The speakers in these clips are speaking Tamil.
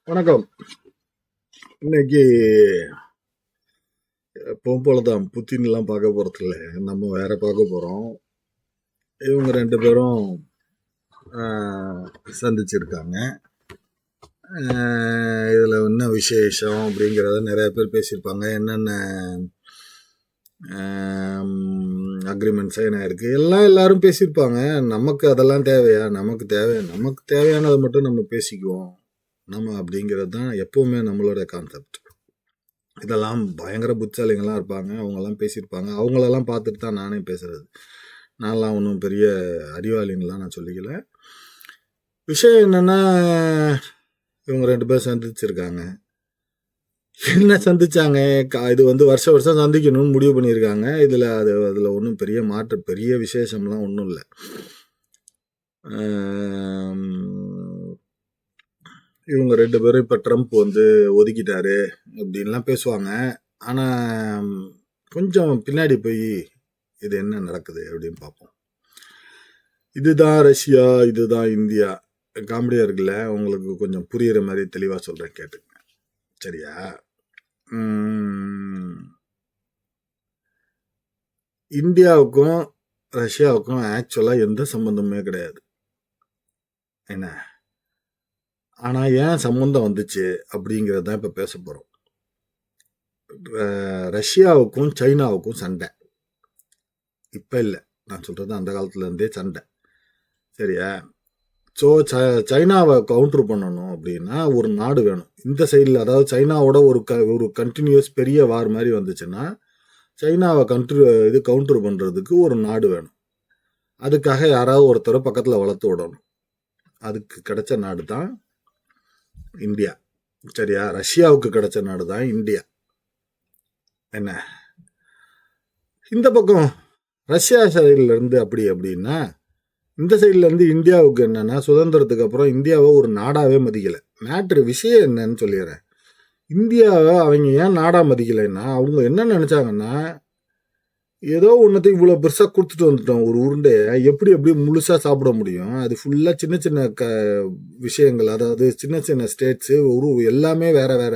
வணக்கம். இன்னைக்கு எப்பவும் போலதான் புத்தின்லாம் பார்க்க போறதில்ல, நம்ம வேற பார்க்க போறோம். இவங்க 2 பேரும் சந்திச்சிருக்காங்க. இதுல என்ன விசேஷம் அப்படிங்கிறத நிறைய பேர் பேசியிருப்பாங்க. என்னென்ன அக்ரிமெண்ட் சைன் ஆயிருக்கு எல்லாரும் பேசியிருப்பாங்க. நமக்கு அதெல்லாம் தேவையா? நமக்கு தேவையானதை மட்டும் நம்ம பேசிக்குவோம் நம்ம அப்படிங்கிறது தான் எப்பவுமே நம்மளோட கான்செப்ட். இதெல்லாம் பயங்கர புத்திசாலிங்கெல்லாம் இருப்பாங்க, அவங்கெல்லாம் பேசியிருப்பாங்க. அவங்களெல்லாம் பார்த்துட்டு தான் நானே பேசுறது. நான்லாம் ஒன்றும் பெரிய அறிவாளின்லாம் நான் சொல்லிக்கல. விஷயம் என்னன்னா, இவங்க 2 பேர் சந்திச்சிருக்காங்க. என்ன சந்திச்சாங்க? இது வருஷம் வருஷம் சந்திக்கணும்னு முடிவு பண்ணியிருக்காங்க. அதில் ஒன்றும் பெரிய விசேஷம்லாம் ஒன்றும் இல்லை. இவங்க 2 பேரும் இப்போ ட்ரம்ப் ஒதுக்கிட்டாரு அப்படின்லாம் பேசுவாங்க. ஆனால் கொஞ்சம் பின்னாடி போய் இது என்ன நடக்குது அப்படின்னு பார்ப்போம். இதுதான் ரஷ்யா, இதுதான் இந்தியா. காமெடியாக இருக்குல்ல? உங்களுக்கு கொஞ்சம் புரியுற மாதிரி தெளிவாக சொல்கிறேன், கேட்டுங்க. சரியா? இந்தியாவுக்கும் ரஷ்யாவுக்கும் ஆக்சுவலாக எந்த சம்மந்தமே கிடையாது. என்ன? ஆனால் ஏன் சம்மந்தம் வந்துச்சு அப்படிங்கிறது தான் இப்போ பேச போகிறோம். ரஷ்யாவுக்கும் சைனாவுக்கும் சண்டை. இப்போ இல்லை, நான் சொல்கிறது அந்த காலத்துலேருந்தே சண்டை. சரியா? ஸோ சைனாவை கவுண்டர் பண்ணணும் அப்படின்னா ஒரு நாடு வேணும். இந்த சைடில், அதாவது சைனாவோட ஒரு கண்டினியூஸ் பெரிய வார் மாதிரி வந்துச்சுன்னா சைனாவை கவுண்டர் பண்ணுறதுக்கு ஒரு நாடு வேணும். அதுக்காக யாராவது ஒருத்தரை பக்கத்தில் வளர்த்து விடணும். அதுக்கு கிடைச்ச நாடு தான் இந்தியா. சரியா? ரஷ்யாவுக்கு கிடைச்ச நாடு தான் இந்தியா. என்ன, இந்த பக்கம் ரஷ்யா சைட்லேருந்து அப்படின்னா இந்த சைட்லேருந்து இந்தியாவுக்கு என்னன்னா, சுதந்திரத்துக்கு அப்புறம் இந்தியாவை ஒரு நாடாவே மதிக்கலை. விஷயம் என்னன்னு சொல்லிடுறேன். இந்தியாவை அவங்க ஏன் நாடா மதிக்கலைன்னா, அவங்க என்ன நினச்சாங்கன்னா, ஏதோ ஒன்றத்தையும் இவ்வளோ பெருசாக கொடுத்துட்டு வந்துட்டோம் ஒரு உருண்டையை, எப்படி முழுசாக சாப்பிட முடியும்? அது ஃபுல்லாக சின்ன சின்ன விஷயங்கள், அதாவது சின்ன சின்ன ஸ்டேட்ஸு, எல்லாமே வேற வேற,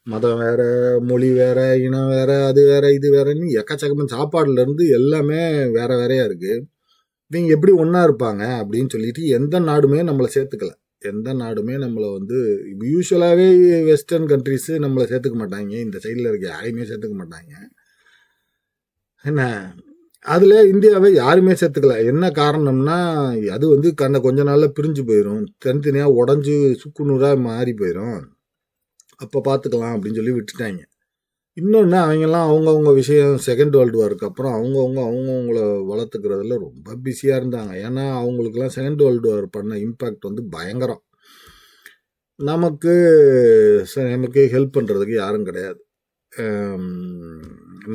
மதம் வேற, மொழி வேற, இனம் வேற, அது வேற, இது வேறன்னு எக்கச்சக்கமான சாப்பாடுலேருந்து எல்லாமே வேற வேறையா இருக்கு. இவங்க எப்படி ஒன்றா இருப்பாங்க அப்படின்னு சொல்லிட்டு எந்த நாடுமே நம்மளை சேர்த்துக்கல. எந்த நாடுமே நம்மளை யூஸ்வலாகவே வெஸ்டர்ன் கண்ட்ரிஸு நம்மளை சேர்த்துக்க மாட்டாங்க. இந்த சைடில் இருக்க யாரையுமே சேர்த்துக்க மாட்டாங்க. என்ன, அதில் இந்தியாவை யாருமே சேர்த்துக்கல. என்ன காரணம்னா, அது கொஞ்ச நாளில் பிரிஞ்சு போயிடும், தனித்தனியாக உடஞ்சி சுக்குநூறாக மாறி போயிடும். அப்போ பார்த்துக்கலாம் அப்படின்னு சொல்லி விட்டுட்டாங்க. இன்னொன்று, அவங்கெல்லாம் அவங்கவுங்க விஷயம் செகண்ட் வேர்ல்டு வாருக்கு அப்புறம் அவங்கவுங்கள வளர்த்துக்கிறதுல ரொம்ப பிஸியாக இருந்தாங்க. ஏன்னா அவங்களுக்குலாம் செகண்ட் வேர்ல்டு வார் பண்ண இம்பேக்ட் பயங்கரம். நமக்கு ஹெல்ப் பண்ணுறதுக்கு யாரும் கிடையாது.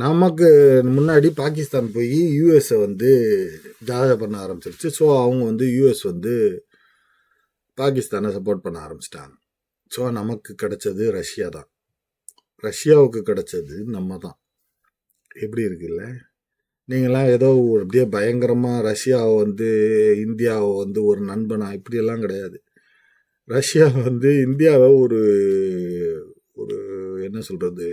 நமக்கு முன்னாடி பாகிஸ்தான் போய் யூஎஸை ஜாதகம் பண்ண ஆரம்பிச்சிருச்சு. ஸோ அவங்க யூஎஸ் பாகிஸ்தானை சப்போர்ட் பண்ண ஆரம்பிச்சிட்டாங்க. ஸோ நமக்கு கிடைச்சது ரஷ்யா தான். ரஷ்யாவுக்கு கிடைச்சது நம்ம தான். எப்படி இருக்குல்ல? நீங்களாம் ஏதோ அப்படியே பயங்கரமாக ரஷ்யாவை இந்தியாவை ஒரு நண்பனா இப்படியெல்லாம் கிடையாது. ரஷ்யா இந்தியாவை ஒரு ஒரு என்ன சொல்கிறது,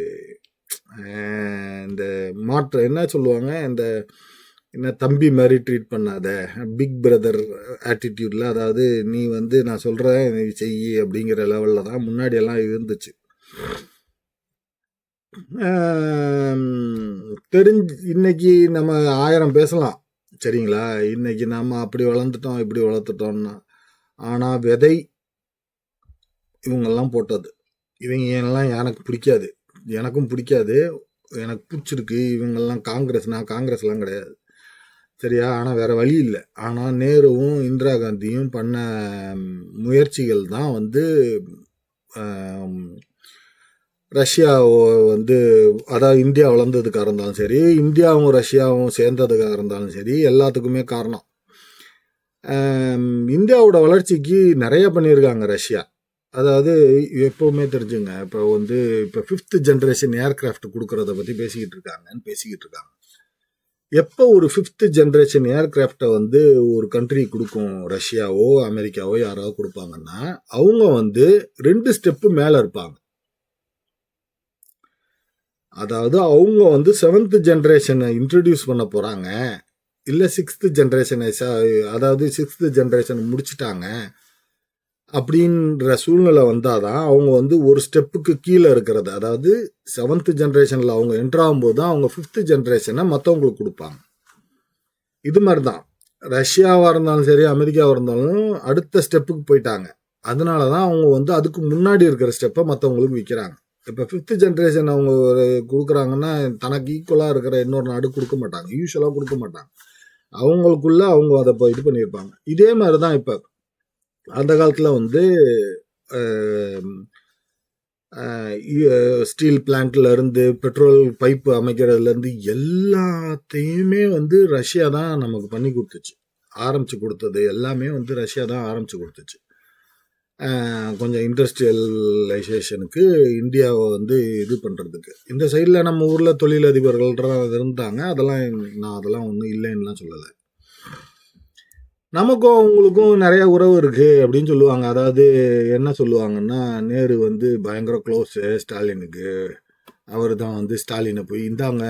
இந்த மாற்ற என்ன சொல்லுவாங்க, இந்த என்ன தம்பி மாதிரி ட்ரீட் பண்ணாத, பிக் பிரதர் ஆட்டிடியூடில், அதாவது நீ நான் சொல்கிறேன் நீ செய்யி அப்படிங்கிற லெவலில் தான் முன்னாடியெல்லாம் இருந்துச்சு. இன்னைக்கு நம்ம 1000 பேசலாம், சரிங்களா? இன்னைக்கு நம்ம அப்படி வளர்ந்துட்டோம் இப்படி வளர்த்துட்டோம்னா, ஆனால் விதை இவங்கெல்லாம் போட்டது. இவங்க எல்லாம் எனக்கு பிடிக்காது, எனக்கும் பிடிக்காது. எனக்கு பிடிச்சிருக்கு இவங்கெல்லாம் நான் காங்கிரஸ்லாம் கிடையாது, சரியா? ஆனால் வேற வழி இல்லை. ஆனால் நேருவும் இந்திரா காந்தியும் பண்ண முயற்சிகள் தான் ரஷ்யாவை அதாவது இந்தியா வளர்ந்ததுக்காக இருந்தாலும் சரி, இந்தியாவும் ரஷ்யாவும் சேர்ந்ததுக்காக இருந்தாலும் சரி, எல்லாத்துக்குமே காரணம். இந்தியாவோட வளர்ச்சிக்கு நிறைய பண்ணியிருக்காங்க ரஷ்யா. அதாவது எப்போவுமே தெரிஞ்சுங்க, இப்போ இப்போ 5th ஜென்ரேஷன் ஏர்கிராஃப்ட் கொடுக்கறத பற்றி பேசிக்கிட்டு இருக்காங்க. எப்போ ஒரு 5th ஜென்ரேஷன் ஏர்கிராஃப்டை வந்து ஒரு கண்ட்ரி கொடுக்கும், ரஷ்யாவோ அமெரிக்காவோ யாராவது கொடுப்பாங்கன்னா அவங்க வந்து 2 ஸ்டெப்பு மேலே இருப்பாங்க. அதாவது அவங்க வந்து 7th ஜென்ரேஷனை இன்ட்ரடியூஸ் பண்ண போகிறாங்க, இல்லை 6th ஜென்ரேஷனை அதாவது 6th ஜென்ரேஷன் முடிச்சிட்டாங்க அப்படின்ற சூழ்நிலை வந்தாதான் அவங்க வந்து ஒரு ஸ்டெப்புக்கு கீழே இருக்கிறது, அதாவது 7th ஜென்ரேஷனில் அவங்க என்ட்ரு ஆகும்போது தான் அவங்க 5th ஜென்ரேஷனை மற்றவங்களுக்கு கொடுப்பாங்க. இது மாதிரி தான் ரஷ்யாவாக இருந்தாலும் சரி அமெரிக்காவாக இருந்தாலும் அடுத்த ஸ்டெப்புக்கு போயிட்டாங்க. அதனால தான் அவங்க வந்து அதுக்கு முன்னாடி இருக்கிற ஸ்டெப்பை மற்றவங்களுக்கு விற்கிறாங்க. இப்போ 5th ஜென்ரேஷன் அவங்க கொடுக்குறாங்கன்னா தனக்கு ஈக்குவலாக இருக்கிற இன்னொரு நாடு கொடுக்க மாட்டாங்க, யூஸ்வலாக கொடுக்க மாட்டாங்க. அவங்களுக்குள்ள அவங்க அதை இப்போ இது பண்ணியிருப்பாங்க. இதே மாதிரி தான் இப்போ அந்த காலத்தில் வந்து ஸ்டீல் பிளான்ட்ல இருந்து பெட்ரோல் பைப்பு அமைக்கிறதுலேருந்து எல்லாத்தையுமே வந்து ரஷ்யா தான் நமக்கு பண்ணி கொடுத்துச்சு, ஆரம்பிச்சு கொடுத்தது எல்லாமே வந்து ரஷ்யா தான் ஆரம்பிச்சு கொடுத்துச்சு. கொஞ்சம் இண்டஸ்ட்ரியலைசேஷனுக்கு இந்தியாவை வந்து இது பண்ணுறதுக்கு இந்த சைடில் நம்ம ஊரில் தொழிலதிபர்கள் இருந்தாங்க, அதெல்லாம் ஒன்றும் இல்லைன்னுலாம் சொல்லலை. நமக்கும் அவங்களுக்கும் நிறைய உறவு இருக்கு அப்படின்னு சொல்லுவாங்க. அதாவது என்ன சொல்லுவாங்கன்னா, நேரு வந்து பயங்கர க்ளோஸு ஸ்டாலினுக்கு, அவர் தான் வந்து ஸ்டாலினை போய் இந்தாங்க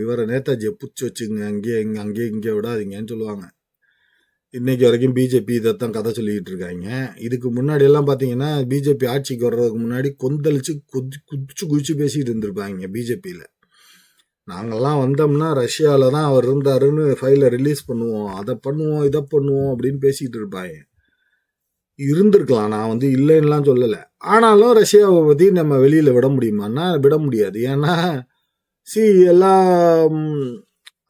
இவரை நேதாஜியை பிடிச்சி வச்சுங்க, அங்கேயே இங்கே விடாதீங்கன்னு சொல்லுவாங்க. இன்னைக்கு வரைக்கும் பிஜேபி இதைத்தான் கதை சொல்லிக்கிட்டு இருக்காங்க. இதுக்கு முன்னாடி எல்லாம் பார்த்தீங்கன்னா பிஜேபி ஆட்சிக்கு வர்றதுக்கு முன்னாடி கொந்தளிச்சு குதிச்சு பேசிட்டு இருந்திருப்பாங்க பிஜேபியில். நாங்கள்லாம் வந்தோம்னா ரஷ்யாவில் தான் அவர் இருந்தாருன்னு ஃபைலை ரிலீஸ் பண்ணுவோம், அதை பண்ணுவோம், இதை பண்ணுவோம் அப்படின்னு பேசிகிட்டு இருப்பாங்க. இருந்திருக்கலாம், நான் வந்து இல்லைன்னுலாம் சொல்லலை. ஆனாலும் ரஷ்யாவை பற்றி நம்ம வெளியில் விட முடியுமான்னா விட முடியாது. ஏன்னா எல்லாம்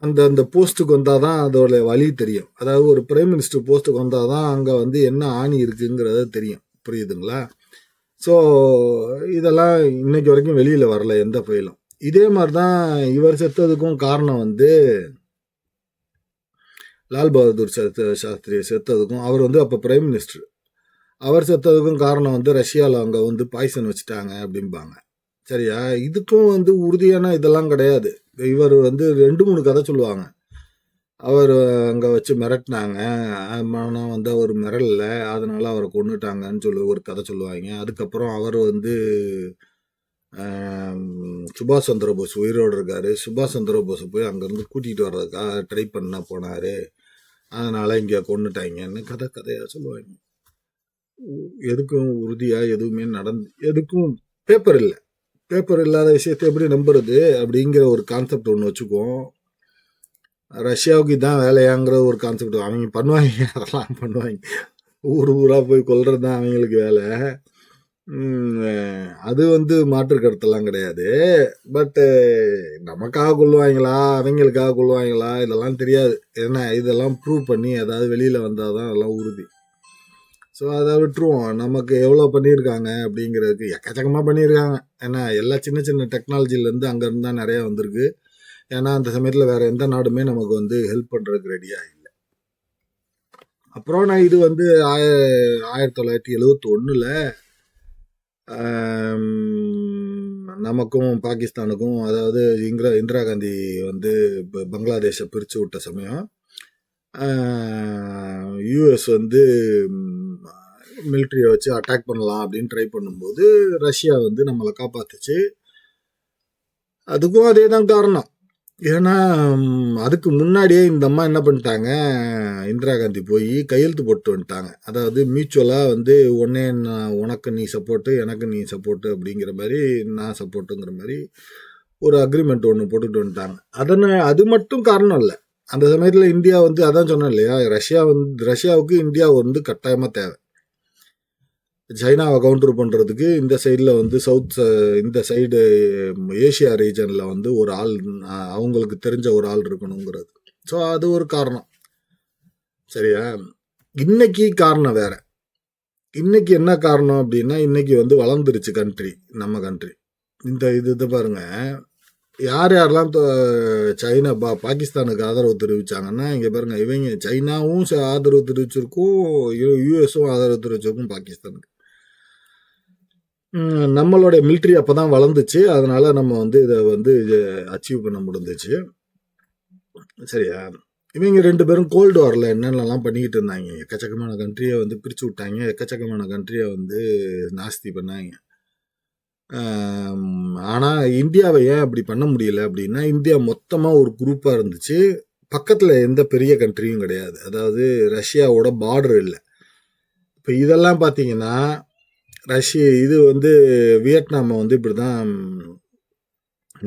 அந்த போஸ்ட்டுக்கு வந்தால் தான் அதோட வழி தெரியும். அதாவது ஒரு பிரைம் மினிஸ்டர் போஸ்ட்டுக்கு வந்தால் தான் அங்கே வந்து என்ன ஆணி இருக்குங்கிறத தெரியும், புரியுதுங்களா? ஸோ இதெல்லாம் இன்னைக்கு வரைக்கும் வெளியில் வரல எந்த ஃபைலும். இதே மாதிரி தான் இவர் செத்ததுக்கும் காரணம் வந்து லால் பகதூர் சாஸ்திரி செத்ததுக்கும், அவர் வந்து அப்போ பிரைம் மினிஸ்டர், அவர் செத்ததுக்கும் காரணம் வந்து ரஷ்யாவில் அங்கே வந்து பாய்சன் வச்சுட்டாங்க அப்படிம்பாங்க. சரியா? இதுக்கும் வந்து உறுதியான இதெல்லாம் கிடையாது. இவர் வந்து 2-3 கதை சொல்லுவாங்க. அவர் அங்கே வச்சு மிரட்டினாங்க, ஆனால் வந்து அவர் மிரளல, அதனால அவரை கொண்டுட்டாங்கன்னு சொல்லி ஒரு கதை சொல்லுவாங்க. அதுக்கப்புறம் அவர் வந்து சுபாஷ் சந்திர போஸ் உயிரோடு இருக்காரு, சுபாஷ் சந்திர போஸை போய் அங்கேருந்து கூட்டிகிட்டு வர்றதுக்காக ட்ரை பண்ண போனார், அதனால் இங்கே கொண்டுட்டாங்கன்னு கதையாக சொல்லுவாங்க. எதுக்கும் உறுதியாக எதுவுமே எதுக்கும் பேப்பர் இல்லை. பேப்பர் இல்லாத விஷயத்தை எப்படி நம்புறது அப்படிங்கிற ஒரு கான்செப்ட் ஒன்று வச்சுக்குவோம். ரஷ்யாவுக்கு இதான் வேலையாங்கிற ஒரு கான்செப்ட் அவங்க பண்ணுவாங்க, அதெல்லாம் பண்ணுவாங்க. ஊராக போய் கொல்றது தான் அவங்களுக்கு வேலை. அது வந்து மாற்று கருத்தெல்லாம் கிடையாது. பட்டு நமக்காக கொள்ளுவாங்களா அவங்களுக்காக கொள்ளுவாங்களா இதெல்லாம் தெரியாது. ஏன்னா இதெல்லாம் ப்ரூவ் பண்ணி ஏதாவது வெளியில் வந்தால் தான் அதெல்லாம் உறுதி. ஸோ அதை விட்டுருவோம். நமக்கு எவ்வளோ பண்ணியிருக்காங்க அப்படிங்கிறதுக்கு எக்கச்சக்கமாக பண்ணியிருக்காங்க. ஏன்னா எல்லா சின்ன சின்ன டெக்னாலஜிலேருந்து அங்கேருந்து தான் நிறையா வந்திருக்கு. ஏன்னா அந்த சமயத்தில் வேறு எந்த நாடுமே நமக்கு வந்து ஹெல்ப் பண்ணுறதுக்கு ரெடியாக இல்லை. அப்புறம் நான் இது வந்து 1971 நமக்கும் பாகிஸ்தானுக்கும், அதாவது இந்திரா காந்தி வந்து பங்களாதேஷை பிரித்து விட்ட சமயம் யூஎஸ் வந்து மிலிட்ரியை வச்சு அட்டாக் பண்ணலாம் அப்படின்னு ட்ரை பண்ணும்போது ரஷ்யா வந்து நம்மளை காப்பாத்துச்சு. அதுக்கும் அதே தான் காரணம். ஏன்னா அதுக்கு முன்னாடியே இந்த அம்மா என்ன பண்ணிட்டாங்க, இந்திரா காந்தி போய் கையெழுத்து போட்டு வந்துட்டாங்க. அதாவது மியூச்சுவலாக வந்து உனக்கு நீ சப்போர்ட்டு, எனக்கு நீ சப்போர்ட்டு அப்படிங்கிற மாதிரி, நான் சப்போர்ட்டுங்கிற மாதிரி ஒரு அக்ரிமெண்ட் ஒன்று போட்டுட்டு வந்துட்டாங்க. அது மட்டும் காரணம் இல்லை. அந்த சமயத்தில் இந்தியா வந்து அதான் சொன்னேன் இல்லையா, ரஷ்யாவுக்கு இந்தியா வந்து கட்டாயமாக தேவை. சைனாவை கவுண்டர் பண்ணுறதுக்கு இந்த சைடில் வந்து இந்த சைடு ஏஷியா ரீஜனில் வந்து ஒரு ஆள், அவங்களுக்கு தெரிஞ்ச ஒரு ஆள் இருக்கணுங்கிறது. ஸோ அது ஒரு காரணம். சரியா? இன்னைக்கு காரணம் வேற. இன்னைக்கு என்ன காரணம் அப்படின்னா, இன்னைக்கு வந்து வளர்ந்துருச்சு கண்ட்ரி, நம்ம கண்ட்ரி. இது பாருங்க, யாரெல்லாம் சைனா பாகிஸ்தானுக்கு ஆதரவு தெரிவித்தாங்கன்னா இங்கே பாருங்க, இவங்க சைனாவும் ஆதரவு தெரிவிச்சிருக்கும், யூஎஸும் ஆதரவு தெரிவிச்சிருக்கும் பாகிஸ்தானுக்கு. நம்மளோட மிலிட்ரி அப்போ தான் வளர்ந்துச்சு, அதனால் நம்ம வந்து இதை வந்து அச்சீவ் பண்ண முடிஞ்சிச்சு. சரியா? இவங்க 2 பேரும் கோல்டு வார்ல என்னென்னலாம் பண்ணிக்கிட்டு இருந்தாங்க. எக்கச்சக்கமான கண்ட்ரிய வந்து பிரிச்சு விட்டாங்க. எக்கச்சக்கமான கண்ட்ரிய வந்து நாஸ்தி பண்ணாங்க. ஆனா இந்தியாவை ஏன் அப்படி பண்ண முடியல அப்படின்னா, இந்தியா மொத்தமா ஒரு குரூப்பா இருந்துச்சு. பக்கத்துல எந்த பெரிய கண்ட்ரியும் கிடையாது. அதாவது ரஷ்யாவோட பார்டர் இல்ல. இப்ப இதெல்லாம் பார்த்தீங்கன்னா, இது வந்து வியட்நாம வந்து இப்படிதான்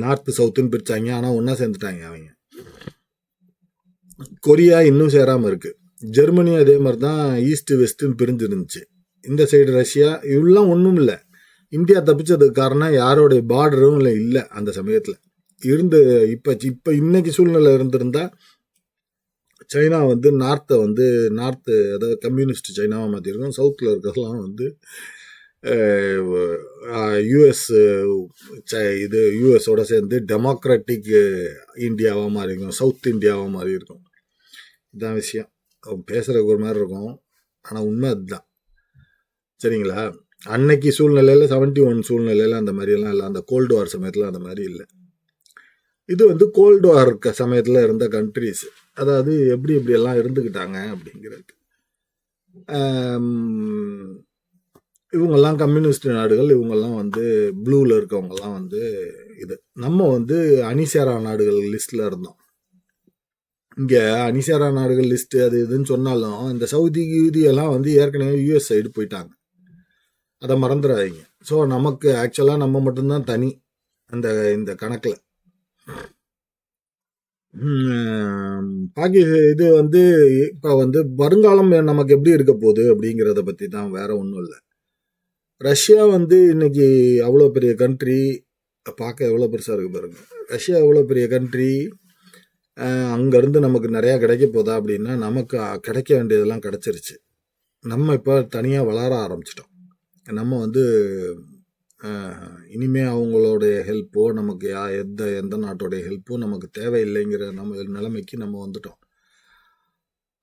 நார்த் சவுத்துன்னு பிரிச்சாங்க. ஆனா ஒண்ணா சேர்ந்துட்டாங்க அவங்க. கொரியா இன்னும் சேராம இருக்கு. ஜெர்மனி அதே மாதிரி தான் ஈஸ்ட் வெஸ்ட்னு பிரிஞ்சிருந்துச்சு. இந்த சைடு ரஷ்யா இவ்வளோலாம் ஒன்றும் இல்லை. இந்தியா தப்பிச்சதுக்கு காரணம் யாரோடைய பார்டரும் இல்லை அந்த சமயத்தில் இருந்து. இப்போ இன்னைக்கு சூழ்நிலை இருந்திருந்தா சைனா வந்து நார்த்து அதாவது கம்யூனிஸ்ட் சைனாவை மாற்றிருக்கோம். சவுத்தில் இருக்கிறதெல்லாம் வந்து யூஎஸ் யூஎஸோட சேர்ந்து டெமோக்ராட்டிக் இந்தியாவாக மாறி இருக்கும். சவுத் இந்தியாவாக மாறி இருக்கும். இதுதான் விஷயம். பேசுறதுக்கு ஒரு மாதிரி இருக்கும், ஆனால் உண்மை அதுதான். சரிங்களா? அன்னைக்கு சூழ்நிலையில் 71 சூழ்நிலையில் அந்த மாதிரியெல்லாம் இல்லை. அந்த கோல்டு வார் சமயத்தில் அந்த மாதிரி இல்லை. இது வந்து கோல்டு வார் சமயத்தில் இருந்த கண்ட்ரிஸ், அதாவது எப்படியெல்லாம் இருந்துக்கிட்டாங்க அப்படிங்கிறது. இவங்கெல்லாம் கம்யூனிஸ்ட் நாடுகள். இவங்கெல்லாம் வந்து ப்ளூவில் இருக்கவங்கெல்லாம் வந்து இது. நம்ம வந்து அணிசேரா நாடுகள் லிஸ்ட்டில் இருந்தோம். இங்கே அணிசேரா நாடுகள் லிஸ்ட்டு அது இதுன்னு சொன்னாலும் இந்த சவுதி எல்லாம் வந்து ஏற்கனவே யூஎஸ் சைடு போயிட்டாங்க. அதை மறந்துடாதீங்க. ஸோ நமக்கு ஆக்சுவலாக நம்ம மட்டும்தான் தனி இந்த கணக்கில். இது வந்து இப்போ வந்து வருங்காலம் நமக்கு எப்படி இருக்க போகுது அப்படிங்கிறத பற்றி தான், வேற ஒன்றும் இல்லை. ரஷ்யா வந்து இன்னைக்கு அவ்வளோ பெரிய கண்ட்ரி, பார்க்க எவ்வளோ பெருசாக இருக்கு பாருங்க. ரஷ்யா எவ்வளோ பெரிய கண்ட்ரி, அங்கேருந்து நமக்கு நிறையா கிடைக்க போதா அப்படின்னா, நமக்கு கிடைக்க வேண்டியதெல்லாம் கிடைச்சிருச்சு. நம்ம இப்போ தனியாக வளர ஆரம்பிச்சிட்டோம். நம்ம வந்து இனிமே அவங்களுடைய ஹெல்ப்போ நமக்கு எந்த நாட்டோடைய ஹெல்ப்போ நமக்கு தேவையில்லைங்கிற நம்ம நிலைமைக்கு நம்ம வந்துட்டோம்.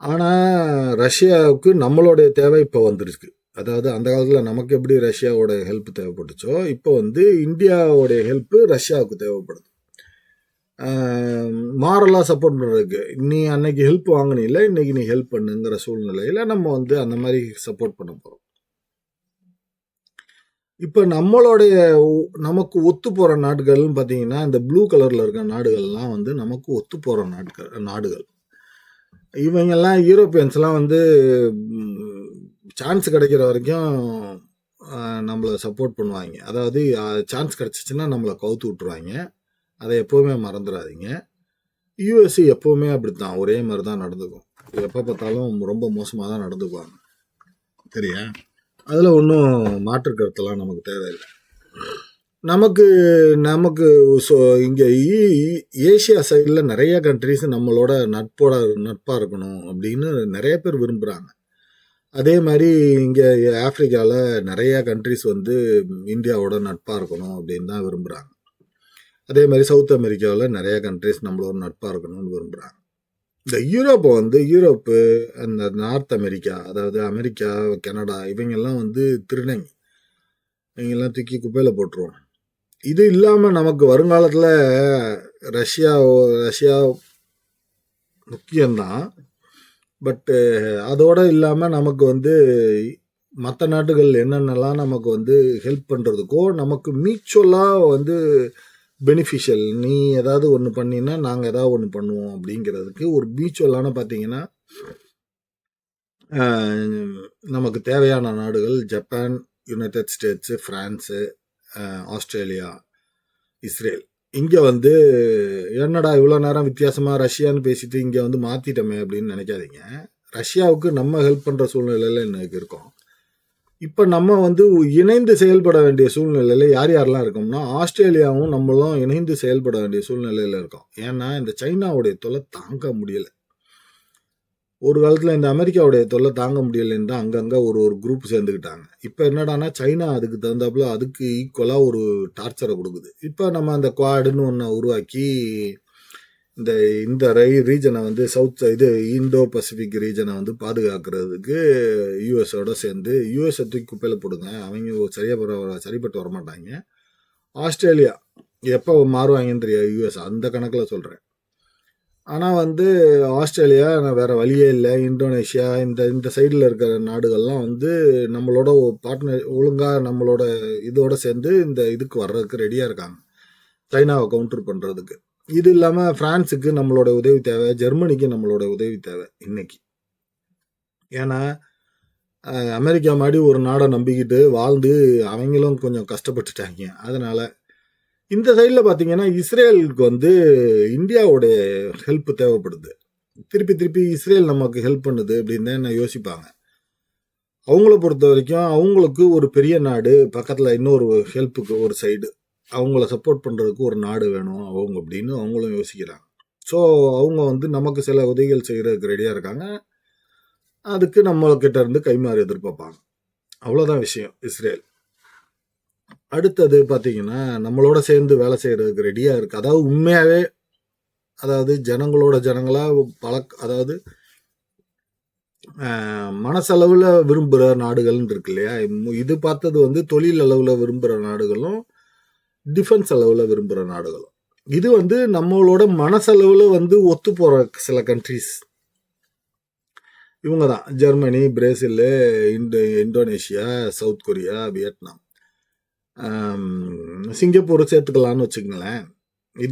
ஆனால் ரஷ்யாவுக்கு நம்மளுடைய தேவை இப்போ வந்துருக்கு. அதாவது அந்த காலத்தில் நமக்கு எப்படி ரஷ்யாவோட ஹெல்ப் தேவைப்பட்டுச்சோ, இப்போ வந்து இந்தியாவோடைய ஹெல்ப்பு ரஷ்யாவுக்கு தேவைப்படுது. மாரலாக சப்போர்ட் பண்ணுறதுக்கு. நீ அன்னைக்கு ஹெல்ப் வாங்கினில்ல, இன்னைக்கு நீ ஹெல்ப் பண்ணுங்கிற சூழ்நிலையில் நம்ம வந்து அந்த மாதிரி சப்போர்ட் பண்ண போகிறோம். இப்போ நமக்கு ஒத்து போகிற நாடுகள்னு பார்த்தீங்கன்னா, இந்த ப்ளூ கலரில் இருக்க நாடுகள்லாம் வந்து நமக்கு ஒத்து போகிற நாடுகள். இவங்கெல்லாம் யூரோப்பியன்ஸ்லாம் வந்து சான்ஸ் கிடைக்கிற வரைக்கும் நம்மளை சப்போர்ட் பண்ணுவாங்க. அதாவது சான்ஸ் கிடச்சிச்சின்னா நம்மளை கவுத்து விட்டுருவாங்க. அதை எப்போவுமே மறந்துடாதீங்க. யூஎஸ்சி எப்போவுமே அப்படித்தான், ஒரே மாதிரி தான் நடந்துக்கும். எப்போ பார்த்தாலும் ரொம்ப மோசமாக தான் நடந்துக்குவாங்க. சரியா? அதில் ஒன்றும் மாற்று கருத்தெல்லாம் நமக்கு தேவையில்லை. நமக்கு இங்கே ஏஷியா சைடில் நிறைய கண்ட்ரிஸ் நம்மளோட நட்பாக இருக்கணும் அப்படின்னு நிறைய பேர் விரும்புகிறாங்க. அதே மாதிரி இங்கே ஆப்பிரிக்காவில் நிறையா கண்ட்ரிஸ் வந்து இந்தியாவோட நட்பாக இருக்கணும் அப்படின்னு தான் விரும்புகிறாங்க. அதே மாதிரி சவுத் அமெரிக்காவில் நிறையா கண்ட்ரிஸ் நம்மளோட நட்பாக இருக்கணும்னு விரும்புகிறாங்க. இந்த யூரோப்பு, அந்த நார்த் அமெரிக்கா, அதாவது அமெரிக்கா, கனடா, இவங்கெல்லாம் வந்து திருநங்கை. இவங்கெல்லாம் தூக்கி குப்பையில் போட்டுருவோம். இது இல்லாமல் நமக்கு வருங்காலத்தில் ரஷ்யா முக்கியம்தான். பட்டு அதோடு இல்லாமல் நமக்கு வந்து மற்ற நாட்டுகள் என்னென்னலாம் நமக்கு வந்து ஹெல்ப் பண்ணுறதுக்கோ, நமக்கு மியூச்சுவலாக வந்து பெனிஃபிஷியல். நீ ஏதாவது ஒன்று பண்ணினா நாங்கள் ஏதாவது ஒன்று பண்ணுவோம் அப்படிங்கிறதுக்கு ஒரு மியூச்சுவலான பார்த்தீங்கன்னா, நமக்கு தேவையான நாடுகள் Japan, United States, France, Australia, Israel. இங்கே வந்து என்னடா இவ்வளோ நேரம் வித்தியாசமாக ரஷ்யான்னு பேசிட்டு இங்கே வந்து மாற்றிட்டோமே அப்படின்னு நினைக்காதீங்க. ரஷ்யாவுக்கு நம்ம ஹெல்ப் பண்ணுற சூழ்நிலையில் இன்னைக்கு இருக்கோம். இப்போ நம்ம வந்து இணைந்து செயல்பட வேண்டிய சூழ்நிலையில் யாரெல்லாம் இருக்கோம்னா, ஆஸ்திரேலியாவும் நம்மளும் இணைந்து செயல்பட வேண்டிய சூழ்நிலையில் இருக்கோம். ஏன்னா இந்த சைனாவுடைய தொல்லை தாங்க முடியலை. ஒரு காலத்தில் இந்த அமெரிக்காவுடைய தொல்லை தாங்க முடியலைன்னு தான் அங்கங்கே ஒரு குரூப் சேர்ந்துக்கிட்டாங்க. இப்போ என்னடானா சைனா அதுக்கு தகுந்தாப்புல அதுக்கு ஈக்குவலாக ஒரு டார்ச்சரை கொடுக்குது. இப்போ நம்ம அந்த குவாடுன்னு ஒன்று உருவாக்கி இந்த ரீஜனை வந்து இந்தோ பசிபிக் ரீஜனை வந்து பாதுகாக்கிறதுக்கு யூஎஸோட சேர்ந்து யூஎஸை தூக்கி குப்பையில் போடுங்க. அவங்க சரிப்பட்டு வரமாட்டாங்க. ஆஸ்திரேலியா எப்போ மாறுவாங்கன்னு தெரியாது. யூஎஸ் அந்த கணக்கில் சொல்கிறேன். ஆனால் வந்து ஆஸ்திரேலியா வேறு வழியே இல்லை, இந்தோனேஷியா இந்த சைடில் இருக்கிற நாடுகள்லாம் வந்து நம்மளோட பார்ட்னர் ஒழுங்காக நம்மளோட இதோட சேர்ந்து இந்த இதுக்கு வர்றதுக்கு ரெடியாக இருக்காங்க, சைனாவை கவுண்டர் பண்ணுறதுக்கு. இது இல்லாமல் ஃப்ரான்ஸுக்கு நம்மளோட உதவி தேவை, ஜெர்மனிக்கு நம்மளோட உதவி தேவை இன்னைக்கு. ஏன்னா அமெரிக்கா மாதிரி ஒரு நாடை நம்பிக்கிட்டு வாழ்ந்து அவங்களும் கொஞ்சம் கஷ்டப்பட்டுட்டாங்க. அதனால் இந்த சைடில் பார்த்தீங்கன்னா இஸ்ரேலுக்கு வந்து இந்தியாவுடைய ஹெல்ப் தேவைப்படுது. திருப்பி இஸ்ரேல் நமக்கு ஹெல்ப் பண்ணுது அப்படின்னு தான் யோசிப்பாங்க. அவங்கள பொறுத்த வரைக்கும் அவங்களுக்கு ஒரு பெரிய நாடு பக்கத்தில், இன்னொரு ஹெல்ப்புக்கு ஒரு சைடு, அவங்கள சப்போர்ட் பண்ணுறதுக்கு ஒரு நாடு வேணும் அவங்க அப்படின்னு அவங்களும் யோசிக்கிறாங்க. ஸோ அவங்க வந்து நமக்கு சில உதவிகள் செய்கிறதுக்கு ரெடியாக இருக்காங்க. அதுக்கு நம்மக்கிட்ட இருந்து கைமாறு எதிர்பார்ப்பாங்க. அவ்வளோதான் விஷயம் இஸ்ரேல். அடுத்தது பார்த்தீங்கன்னா நம்மளோட சேர்ந்து வேலை செய்கிறதுக்கு ரெடியாக இருக்குது. அதாவது உண்மையாகவே, அதாவது ஜனங்களோட ஜனங்களாக அதாவது மனசளவில் விரும்புகிற நாடுகள்னு இருக்கு இல்லையா. இது பார்த்தது வந்து தொழில் அளவில் விரும்புகிற நாடுகளும் டிஃபென்ஸ் அளவில் விரும்புகிற நாடுகளும். இது வந்து நம்மளோட மனசளவில் வந்து ஒத்து போகிற சில கண்ட்ரிஸ் இவங்க தான். Germany, Brazil, Indonesia, South Korea, Vietnam, Singapore சேர்த்துக்கலான்னு வச்சுக்கங்களேன்.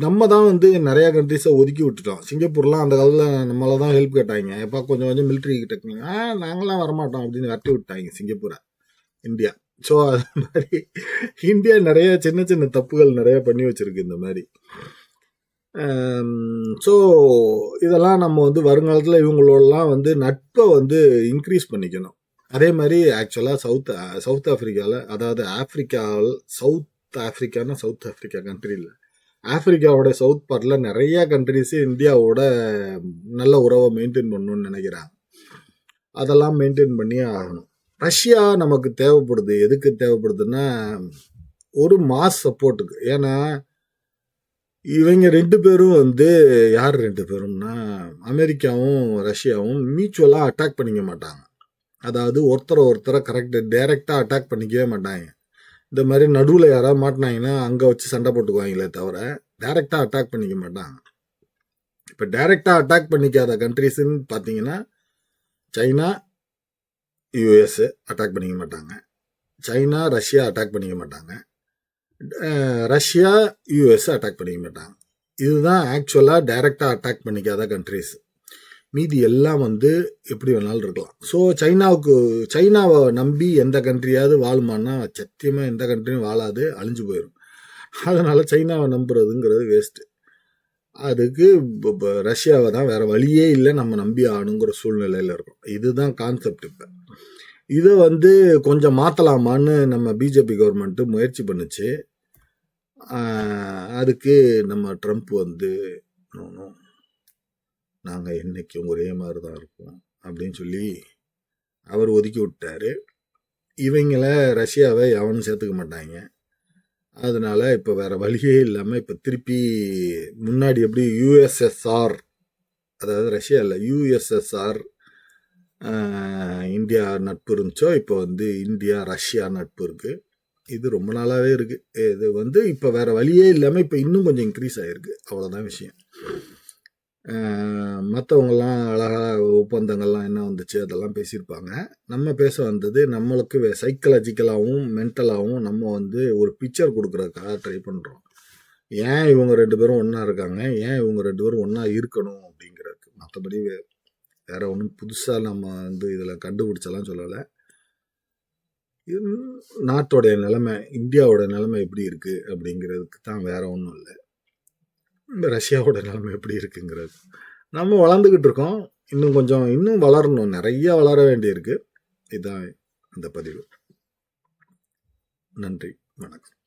நம்ம தான் வந்து நிறையா கண்ட்ரிஸை ஒதுக்கி விட்டுட்டோம். சிங்கப்பூர்லாம் அந்த காலத்தில் நம்மள தான் ஹெல்ப் கேட்டாங்க, எப்போ கொஞ்சம் மிலிட்ரி டெக்னிக், நாங்களாம் வரமாட்டோம் அப்படின்னு வரட்டி விட்டாங்க சிங்கப்பூரை இந்தியா. ஸோ அது மாதிரி இந்தியா நிறைய சின்ன தப்புகள் நிறைய பண்ணி வச்சுருக்கு இந்த மாதிரி. ஸோ இதெல்லாம் நம்ம வந்து வருங்காலத்தில் இவங்களோடலாம் வந்து நட்பை வந்து இன்க்ரீஸ் பண்ணிக்கணும். அதே மாதிரி ஆக்சுவலாக சவுத் ஆஃப்ரிக்காவில், அதாவது சவுத் ஆஃப்ரிக்கா கண்ட்ரி இல்லை, ஆஃப்ரிக்காவோட சவுத் பார்ட்டில் நிறைய கண்ட்ரிஸு இந்தியாவோட நல்ல உறவை மெயின்டைன் பண்ணணும்னு நினைக்கிறாங்க. அதெல்லாம் மெயின்டைன் பண்ணியே ஆகணும். ரஷ்யா நமக்கு தேவைப்படுது. எதுக்கு தேவைப்படுதுன்னா ஒரு மாஸ் சப்போர்ட்டுக்கு. ஏன்னா இவங்க 2 பேரும் வந்து யார் 2 பேரும்னா அமெரிக்காவும் ரஷ்யாவும் மியூச்சுவலாக அட்டாக் பண்ணிக்க மாட்டாங்க. அதாவது ஒருத்தரை டைரெக்டாக அட்டாக் பண்ணிக்கவே மாட்டாங்க. இந்த மாதிரி நடுவில் யாராவது மாட்டினாங்கன்னா அங்கே வச்சு சண்டை போட்டுக்குவாங்களே தவிர டைரெக்டாக அட்டாக் பண்ணிக்க மாட்டாங்க. இப்போ டைரெக்டாக அட்டாக் பண்ணிக்காத கண்ட்ரிஸ்ன்னு பார்த்தீங்கன்னா சைனா, யூஎஸ் அட்டாக் பண்ணிக்க மாட்டாங்க. சைனா, ரஷ்யா அட்டாக் பண்ணிக்க மாட்டாங்க. ரஷ்யா, யூஎஸ் அட்டாக் பண்ணிக்க மாட்டாங்க. இதுதான் ஆக்சுவலாக டைரெக்டாக அட்டாக் பண்ணிக்காத கண்ட்ரிஸ். மீதி எல்லாம் வந்து எப்படி வேணாலும் இருக்கலாம். ஸோ சைனாவை நம்பி எந்த கண்ட்ரியாவது வாழுமானா சத்தியமாக எந்த கண்ட்ரியும் வாழாது, அழிஞ்சு போயிடும். அதனால் சைனாவை நம்புறதுங்கிறது வேஸ்ட்டு. அதுக்கு ரஷ்யாவை தான் வேறு வழியே இல்லை, நம்ம நம்பி ஆகணுங்கிற சூழ்நிலையில் இருக்கும். இதுதான் கான்செப்ட். இப்போ இதை வந்து கொஞ்சம் மாற்றலாமான்னு நம்ம பிஜேபி கவர்மெண்ட்டு முயற்சி பண்ணுச்சு. அதுக்கு நம்ம ட்ரம்ப் வந்து நாங்கள் என்றைக்கும் ஒரே மாதிரி தான் இருப்போம் அப்படின்னு சொல்லி அவர் ஒதுக்கி விட்டார். இவங்கள ரஷ்யாவை எவனும் சேர்த்துக்க மாட்டாங்க. அதனால் இப்போ வேறு வழியே இல்லாமல் இப்போ திருப்பி முன்னாடி எப்படி யூஎஸ்எஸ்ஆர், அதாவது ரஷ்யா இல்லை யூஎஸ்எஸ்ஆர் இந்தியா நட்பு இருந்துச்சோ, இப்போ வந்து இந்தியா ரஷ்யா நட்பு இருக்குது. இது ரொம்ப நாளாகவே இருக்குது. இது வந்து இப்போ வேறு வழியே இல்லாமல் இப்போ இன்னும் கொஞ்சம் இன்க்ரீஸ் ஆகிருக்கு. அவ்வளோதான் விஷயம். மற்றவங்கெல்லாம் அழகாக ஒப்பந்தங்கள்லாம் என்ன வந்துச்சு அதெல்லாம் பேசியிருப்பாங்க. நம்ம பேச வந்தது நம்மளுக்கு சைக்கலாஜிக்கலாகவும் மென்டலாகவும் நம்ம வந்து ஒரு பிக்சர் கொடுக்குறதுக்காக ட்ரை பண்ணுறோம். ஏன் இவங்க 2 பேரும் ஒன்றா இருக்காங்க, ஏன் இவங்க 2 பேரும் ஒன்றா இருக்கணும் அப்படிங்கிறதுக்கு. மற்றபடி வேறு ஒன்றும் புதுசாக நம்ம வந்து இதில் கண்டுபிடிச்சலாம் சொல்லலை. நாட்டோடைய நிலைமை, இந்தியாவோட நிலைமை எப்படி இருக்குது அப்படிங்கிறதுக்கு தான், வேறு ஒன்றும் இல்லை. இந்த ரஷ்யாவோட நிலைமை எப்படி இருக்குங்கிறது. நம்ம வளர்ந்துக்கிட்டு இருக்கோம், இன்னும் வளரணும், நிறைய வளர வேண்டியிருக்கு. இதுதான் இந்த பதிவு. நன்றி, வணக்கம்.